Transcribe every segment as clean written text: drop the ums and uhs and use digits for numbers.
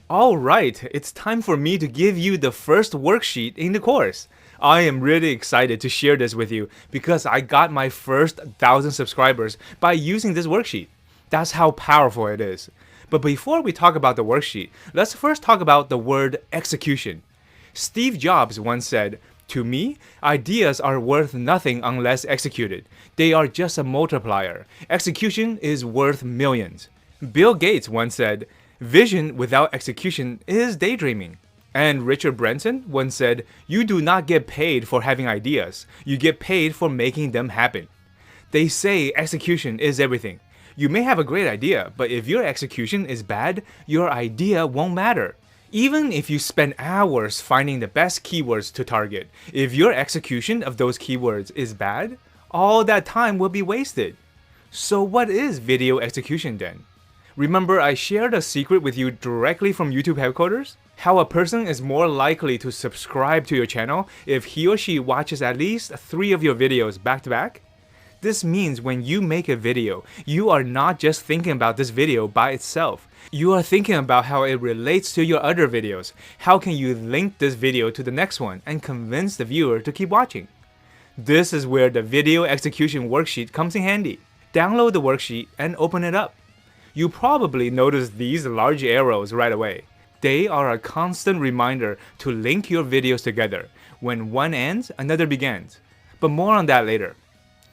Alright, it's time for me to give you the first worksheet in the course. I am really excited to share this with you because I got my first 1,000 subscribers by using this worksheet. That's how powerful it is. But before we talk about the worksheet, let's first talk about the word execution. Steve Jobs once said, "To me, ideas are worth nothing unless executed. They are just a multiplier. Execution is worth millions." Bill Gates once said, "Vision without execution is daydreaming." And Richard Branson once said, "You do not get paid for having ideas. You get paid for making them happen." They say execution is everything. You may have a great idea, but if your execution is bad, your idea won't matter. Even if you spend hours finding the best keywords to target, if your execution of those keywords is bad, all that time will be wasted. So what is video execution then? Remember I shared a secret with you directly from YouTube headquarters? How a person is more likely to subscribe to your channel if he or she watches at least 3 of your videos back to back? This means when you make a video, you are not just thinking about this video by itself. You are thinking about how it relates to your other videos. How can you link this video to the next one and convince the viewer to keep watching? This is where the video execution worksheet comes in handy. Download the worksheet and open it up. You probably noticed these large arrows right away. They are a constant reminder to link your videos together. When one ends, another begins. But more on that later.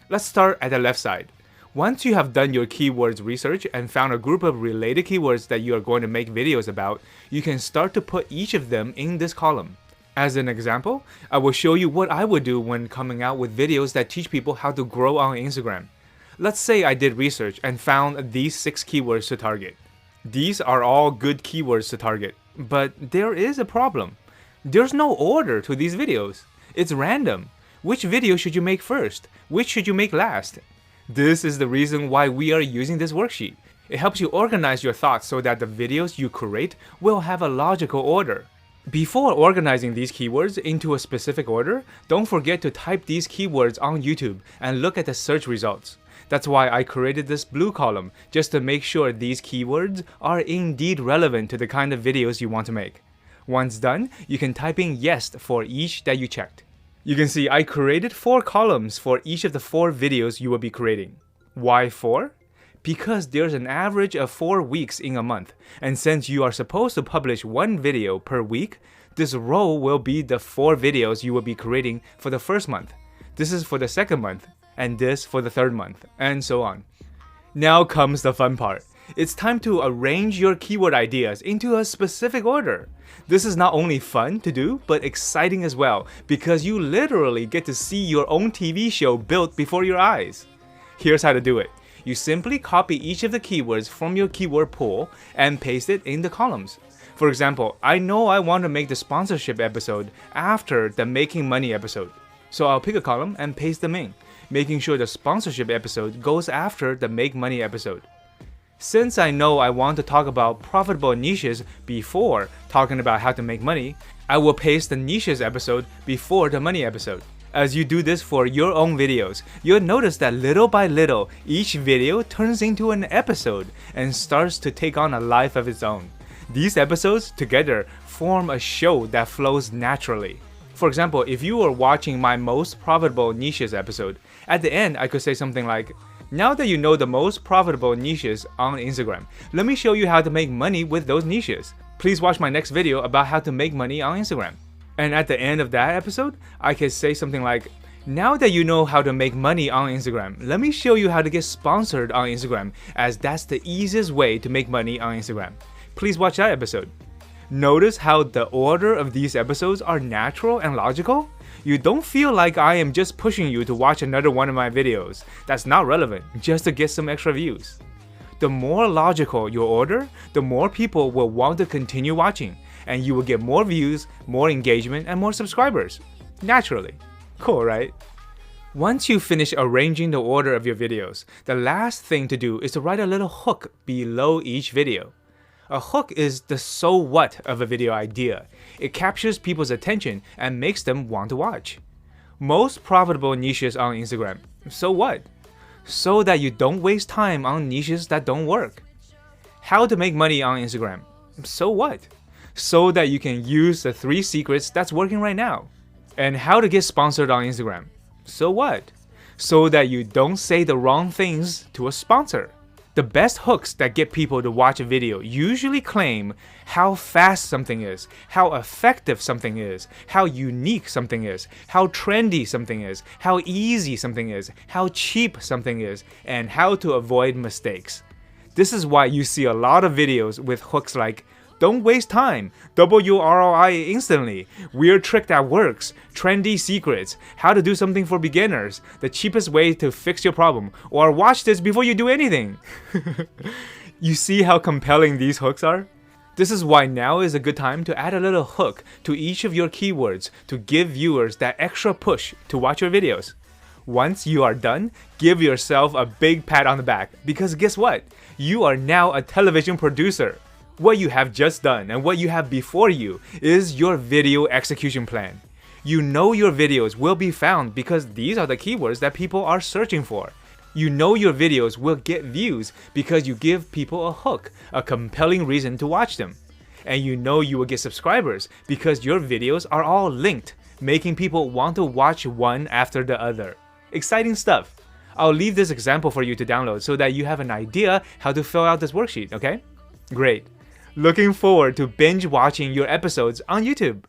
Let's start at the left side. Once you have done your keywords research and found a group of related keywords that you are going to make videos about, you can start to put each of them in this column. As an example, I will show you what I would do when coming out with videos that teach people how to grow on Instagram. Let's say I did research and found these 6 keywords to target. These are all good keywords to target, but there is a problem. There's no order to these videos. It's random. Which video should you make first? Which should you make last? This is the reason why we are using this worksheet. It helps you organize your thoughts so that the videos you create will have a logical order. Before organizing these keywords into a specific order, don't forget to type these keywords on YouTube and look at the search results. That's why I created this blue column, just to make sure these keywords are indeed relevant to the kind of videos you want to make. Once done, you can type in yes for each that you checked. You can see I created 4 columns for each of the 4 videos you will be creating. Why 4? Because there's an average of 4 weeks in a month, and since you are supposed to publish 1 video per week, this row will be the 4 videos you will be creating for the first month. This is for the second month, and this for the third month, and so on. Now comes the fun part. It's time to arrange your keyword ideas into a specific order. This is not only fun to do, but exciting as well, because you literally get to see your own TV show built before your eyes. Here's how to do it. You simply copy each of the keywords from your keyword pool and paste it in the columns. For example, I know I want to make the sponsorship episode after the making money episode. So I'll pick a column and paste them in, making sure the sponsorship episode goes after the make money episode. Since I know I want to talk about profitable niches before talking about how to make money, I will paste the niches episode before the money episode. As you do this for your own videos, you'll notice that little by little, each video turns into an episode and starts to take on a life of its own. These episodes together form a show that flows naturally. For example, if you were watching my most profitable niches episode, at the end I could say something like, "Now that you know the most profitable niches on Instagram, let me show you how to make money with those niches. Please watch my next video about how to make money on Instagram." And at the end of that episode, I could say something like, "Now that you know how to make money on Instagram, let me show you how to get sponsored on Instagram, as that's the easiest way to make money on Instagram. Please watch that episode." Notice how the order of these episodes are natural and logical? You don't feel like I am just pushing you to watch another one of my videos that's not relevant just to get some extra views. The more logical your order, the more people will want to continue watching, and you will get more views, more engagement, and more subscribers. Naturally. Cool, right? Once you finish arranging the order of your videos, the last thing to do is to write a little hook below each video. A hook is the so what of a video idea. It captures people's attention and makes them want to watch. Most profitable niches on Instagram. So what? So that you don't waste time on niches that don't work. How to make money on Instagram. So what? so that you can use the 3 secrets that's working right now. And how to get sponsored on Instagram. So what? So that you don't say the wrong things to a sponsor. The best hooks that get people to watch a video usually claim how fast something is, how effective something is, how unique something is, how trendy something is, how easy something is, how cheap something is, and how to avoid mistakes. This is why you see a lot of videos with hooks like, don't waste time, double your ROI instantly, weird trick that works, trendy secrets, how to do something for beginners, the cheapest way to fix your problem, or watch this before you do anything. You see how compelling these hooks are? This is why now is a good time to add a little hook to each of your keywords to give viewers that extra push to watch your videos. Once you are done, give yourself a big pat on the back, because guess what? You are now a television producer. What you have just done and what you have before you is your video execution plan. You know your videos will be found because these are the keywords that people are searching for. You know your videos will get views because you give people a hook, a compelling reason to watch them. And you know you will get subscribers because your videos are all linked, making people want to watch one after the other. Exciting stuff. I'll leave this example for you to download so that you have an idea how to fill out this worksheet, okay? Great. Looking forward to binge watching your episodes on YouTube.